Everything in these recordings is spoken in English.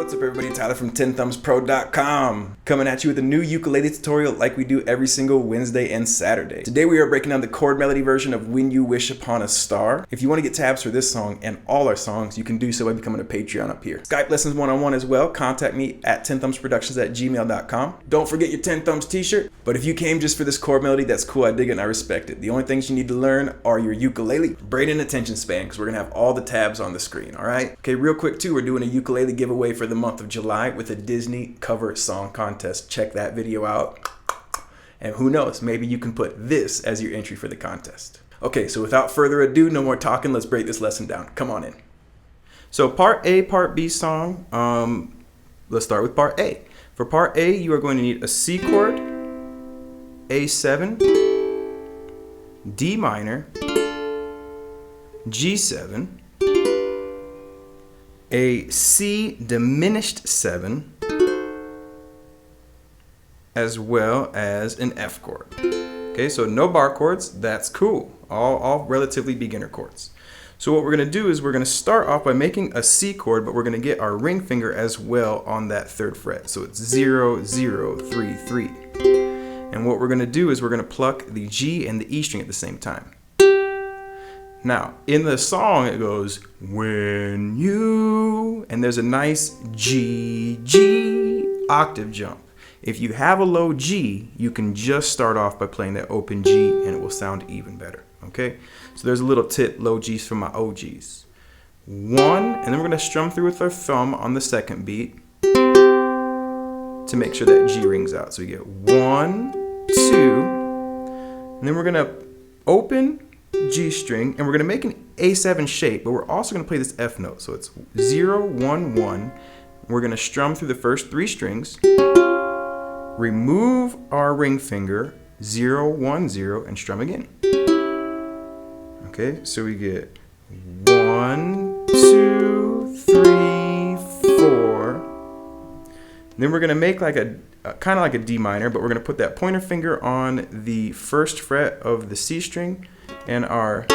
What's up everybody, Tyler from TenthumbsPro.com coming at you with a new ukulele tutorial like we do every single Wednesday and Saturday. Today we are breaking down the chord melody version of When You Wish Upon a Star. If you want to get tabs for this song and all our songs, you can do so by becoming a Patreon up here. Skype lessons one-on-one as well. Contact me at tenthumbsproductions@gmail.com. Don't forget your 10 Thumbs t-shirt. But if you came just for this chord melody, that's cool, I dig it and I respect it. The only things you need to learn are your ukulele, brain and attention span, because we're going to have all the tabs on the screen, alright? Okay, real quick too, we're doing a ukulele giveaway for the month of July with a Disney cover song contest. Check that video out. And who knows, maybe you can put this as your entry for the contest. Okay, so without further ado, no more talking, let's break this lesson down. Come on in. So part A, part B song, let's start with part A. For part A, you are going to need a C chord, A7, D minor, G7, a C diminished 7, as well as an F chord. Okay, so no bar chords, that's cool. All relatively beginner chords. So what we're going to do is we're going to start off by making a C chord, but we're going to get our ring finger as well on that 3rd fret. So it's 0, 0, 3, 3. And what we're going to do is we're going to pluck the G and the E string at the same time. Now, in the song, it goes, when you, and there's a nice G, G octave jump. If you have a low G, you can just start off by playing that open G and it will sound even better, okay? So there's a little tip, low Gs for my OGs. 1, and then we're gonna strum through with our thumb on the 2nd beat to make sure that G rings out. So we get 1, 2, and then we're gonna open G string, and we're going to make an A7 shape, but we're also going to play this F note. So it's 0, 1, 1. We're going to strum through the first 3 strings, remove our ring finger, 0, 1, 0, and strum again. Okay, so we get 1, 2, 3, 4. Then we're going to make like a kind of like a D minor, but we're going to put that pointer finger on the 1st fret of the C string and our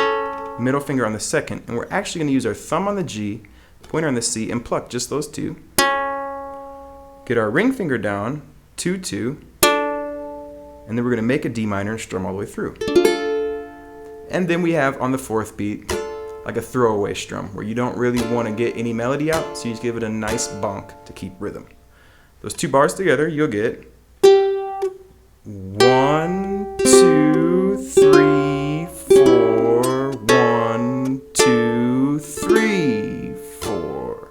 middle finger on the 2nd, and we're actually going to use our thumb on the G, pointer on the C, and pluck just those 2. Get our ring finger down, 2, 2, and then we're going to make a D minor and strum all the way through. And then we have on the 4th beat like a throwaway strum where you don't really want to get any melody out, so you just give it a nice bonk to keep rhythm. Those 2 bars together, you'll get 1, 2, 3, 4, 1, 2, 3, 4.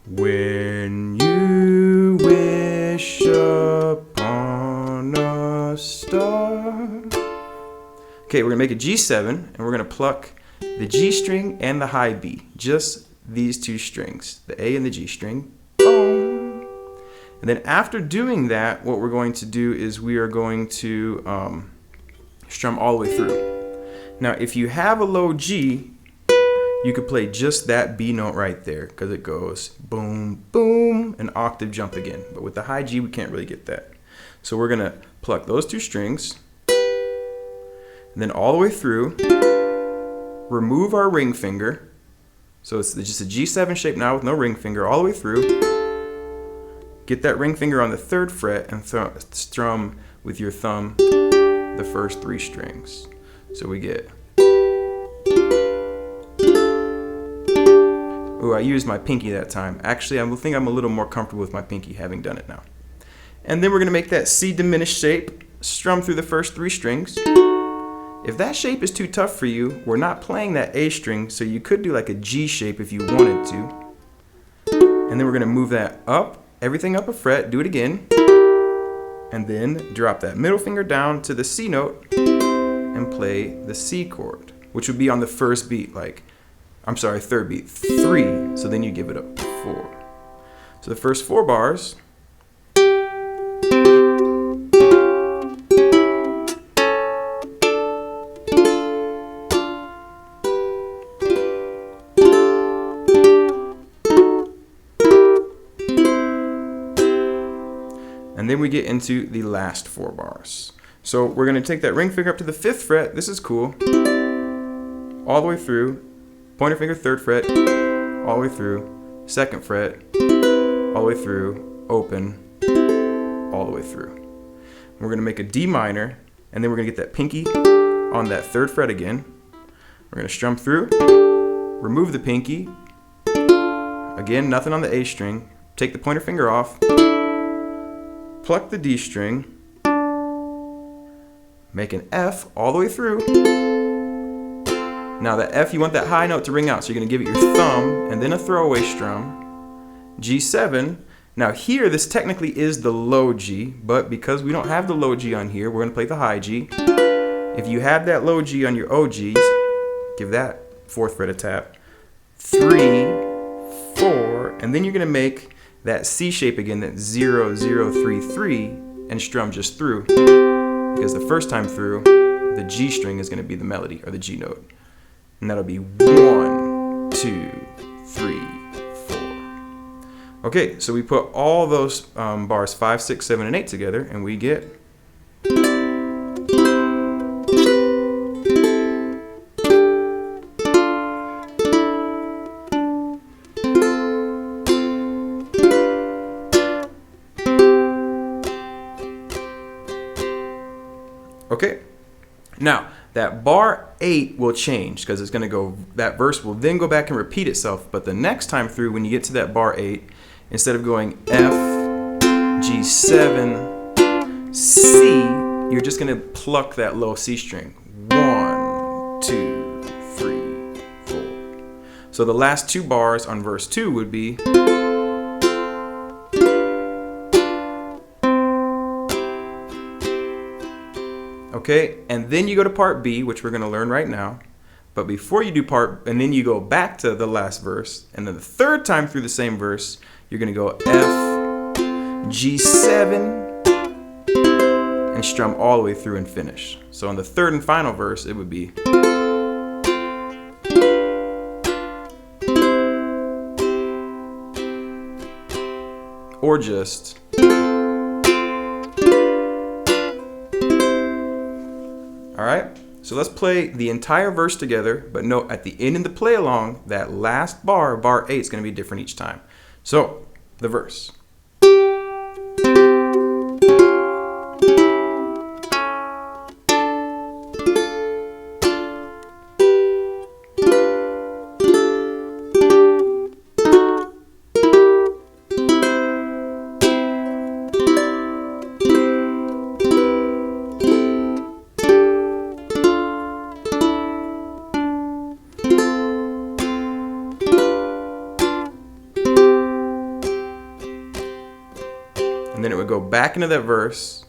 When you wish upon a star. Okay, we're gonna make a G7 and we're gonna pluck the G string and the high B, just these 2 strings, the A and the G string. Boom. And then after doing that, what we're going to do is we are going to strum all the way through. Now, if you have a low G, you could play just that B note right there because it goes boom, boom, an octave jump again. But with the high G, we can't really get that. So we're gonna pluck those 2 strings, and then all the way through, remove our ring finger. So it's just a G7 shape now with no ring finger, all the way through. Get that ring finger on the 3rd fret and strum with your thumb the first 3 strings. So we get, ooh, I used my pinky that time. Actually, I think I'm a little more comfortable with my pinky having done it now. And then we're gonna make that C diminished shape, strum through the first 3 strings. If that shape is too tough for you, we're not playing that A string, so you could do like a G shape if you wanted to. And then we're gonna move that up, everything up a fret, do it again, and then drop that middle finger down to the C note and play the C chord, which would be on the 1st beat, 3rd beat, 3, so then you give it a 4. So the first 4 bars, and then we get into the last 4 bars. So we're going to take that ring finger up to the 5th fret. This is cool. All the way through. Pointer finger 3rd fret. All the way through. 2nd fret. all the way through, open, all the way through. We're going to make a D minor, and then we're going to get that pinky on that 3rd fret again. We're going to strum through, remove the pinky, again, nothing on the A string, take the pointer finger off, pluck the D string, make an F all the way through. Now that F, you want that high note to ring out, so you're going to give it your thumb and then a throwaway strum. G7. Now here, this technically is the low G, but because we don't have the low G on here, we're going to play the high G. If you have that low G on your OGs, give that 4th fret a tap. 3, 4, and then you're going to make that C shape again, that 0, 0, 3, 3, and strum just through. Because the first time through, the G string is going to be the melody, or the G note. And that'll be 1, 2, 3, 4. Okay, so we put all those bars 5, 6, 7, and 8 together, and we get. Okay, now that bar 8 will change because it's going to go, that verse will then go back and repeat itself. But the next time through, when you get to that bar 8, instead of going F, G7, C, you're just going to pluck that low C string. 1, 2, 3, 4. So the last 2 bars on verse 2 would be. Okay, and then you go to part B, which we're going to learn right now. But before you do and then you go back to the last verse, and then the 3rd time through the same verse, you're going to go F, G7, and strum all the way through and finish. So on the 3rd and final verse, it would be. Or just. All right, so let's play the entire verse together, but note at the end of the play along, that last bar, bar 8, is going to be different each time. So, the verse. And then it would go back into that verse,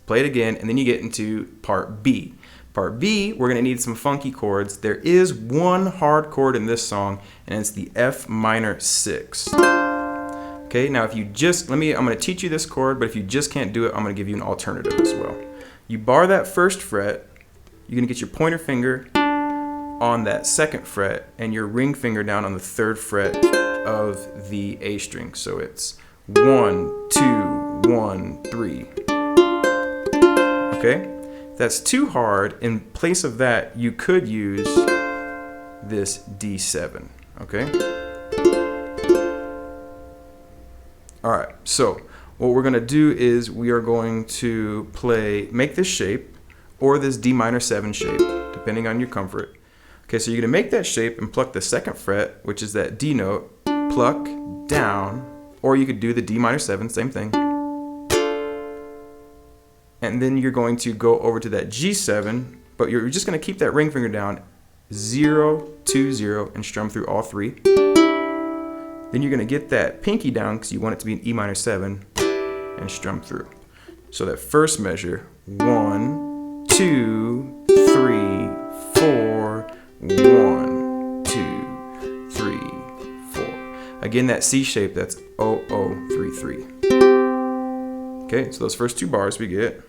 play it again, and then you get into part B. Part B, we're going to need some funky chords. There is one hard chord in this song, and it's the F minor 6. Okay, now if you just, I'm going to teach you this chord, but if you just can't do it, I'm going to give you an alternative as well. You bar that 1st fret, you're going to get your pointer finger on that 2nd fret, and your ring finger down on the 3rd fret of the A string. So it's 1, 2, 1, 3. Okay? If that's too hard, in place of that, you could use this D7. Okay? Alright, so what we're going to do is we are going to make this shape, or this D minor 7 shape, depending on your comfort. Okay, so you're going to make that shape and pluck the 2nd fret, which is that D note, pluck down, or you could do the D minor 7, same thing. And then you're going to go over to that G7, but you're just going to keep that ring finger down, 0, 2, 0, and strum through all 3. Then you're going to get that pinky down because you want it to be an E minor 7 and strum through. So that first measure, 1, 2, 3, 4, 1, 2, 3, 4. Again, that C shape, that's 0, 0, 3, 3. Okay, so those first 2 bars we get.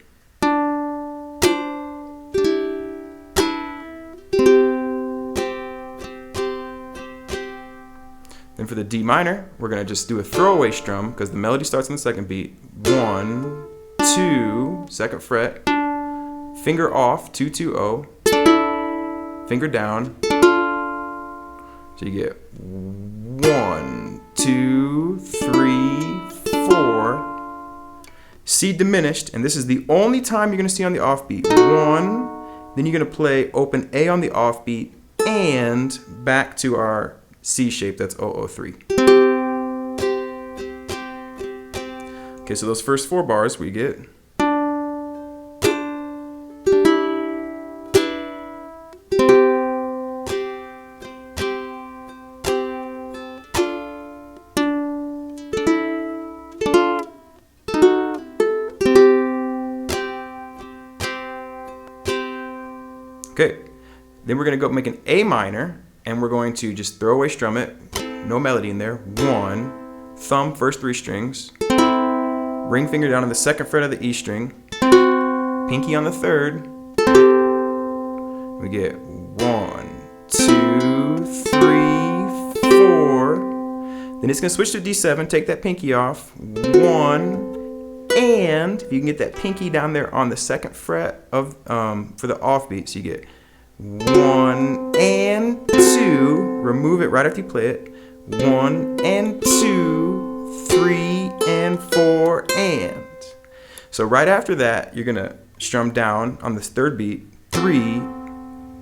Then for the D minor, we're going to just do a throwaway strum because the melody starts on the 2nd beat. 1, 2, 2nd fret, finger off, 2, 2, 0, finger down. So you get 1, 2, 3, C diminished, and this is the only time you're going to see on the offbeat. 1, then you're going to play open A on the offbeat, and back to our C shape, that's 003. Okay, so those first 4 bars we get. Okay, then we're going to go make an A minor, and we're going to just throw away strum it, no melody in there. 1, thumb first 3 strings, ring finger down on the 2nd fret of the E string, pinky on the 3rd. We get 1, 2, 3, 4. Then it's going to switch to D7, take that pinky off. 1. And if you can get that pinky down there on the 2nd fret of for the offbeat, so you get 1 and 2. Remove it right after you play it. 1 and 2, 3 and 4 and. So right after that, you're gonna strum down on this 3rd beat. 3,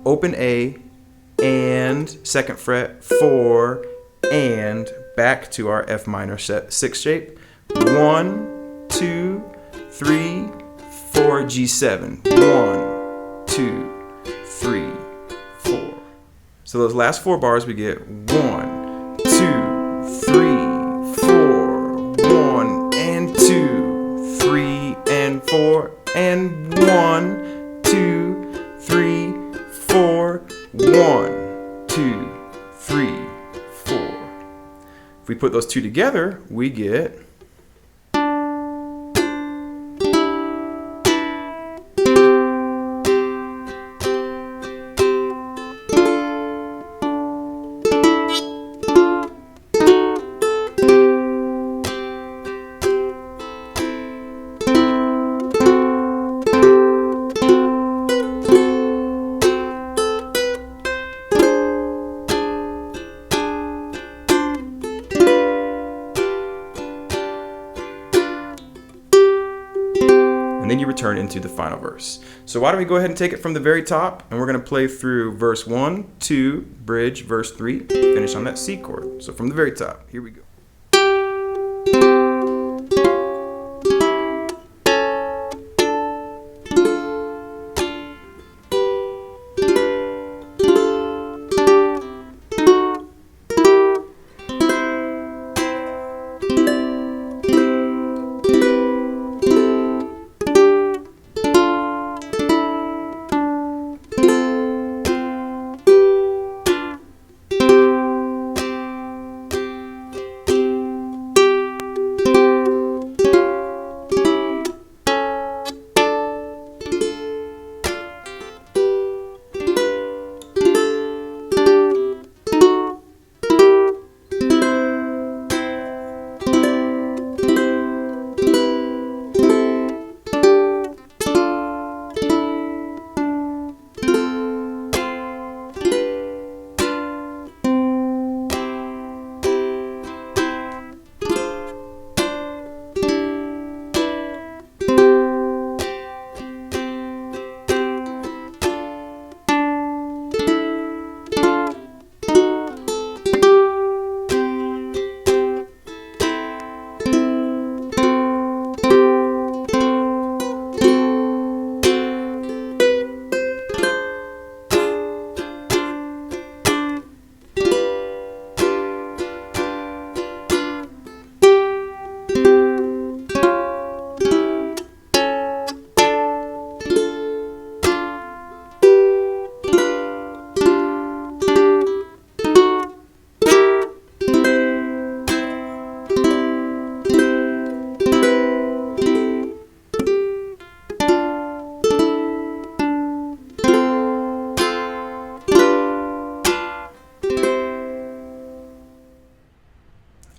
open A, and 2nd fret, 4, and back to our F minor 6 shape. 1, 2, 3, 4, G7. 1, 2, 3, 4. So those last 4 bars we get 1, 2, 3, 4, 1 and 2, 3 and 4, and 1, 2, 3, 4, 1, 2, 3, 4. If we put those 2 together, we get. And then you return into the final verse. So why don't we go ahead and take it from the very top, and we're going to play through verse 1, 2, bridge, verse 3, finish on that C chord. So from the very top, here we go.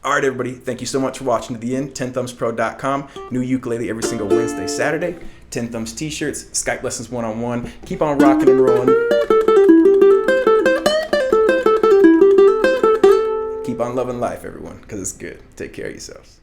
All right, everybody, thank you so much for watching to the end. TenthumbsPro.com. New ukulele every single Wednesday, Saturday. 10 Thumbs t-shirts, Skype lessons one-on-one. Keep on rocking and rolling. Keep on loving life, everyone, because it's good. Take care of yourselves.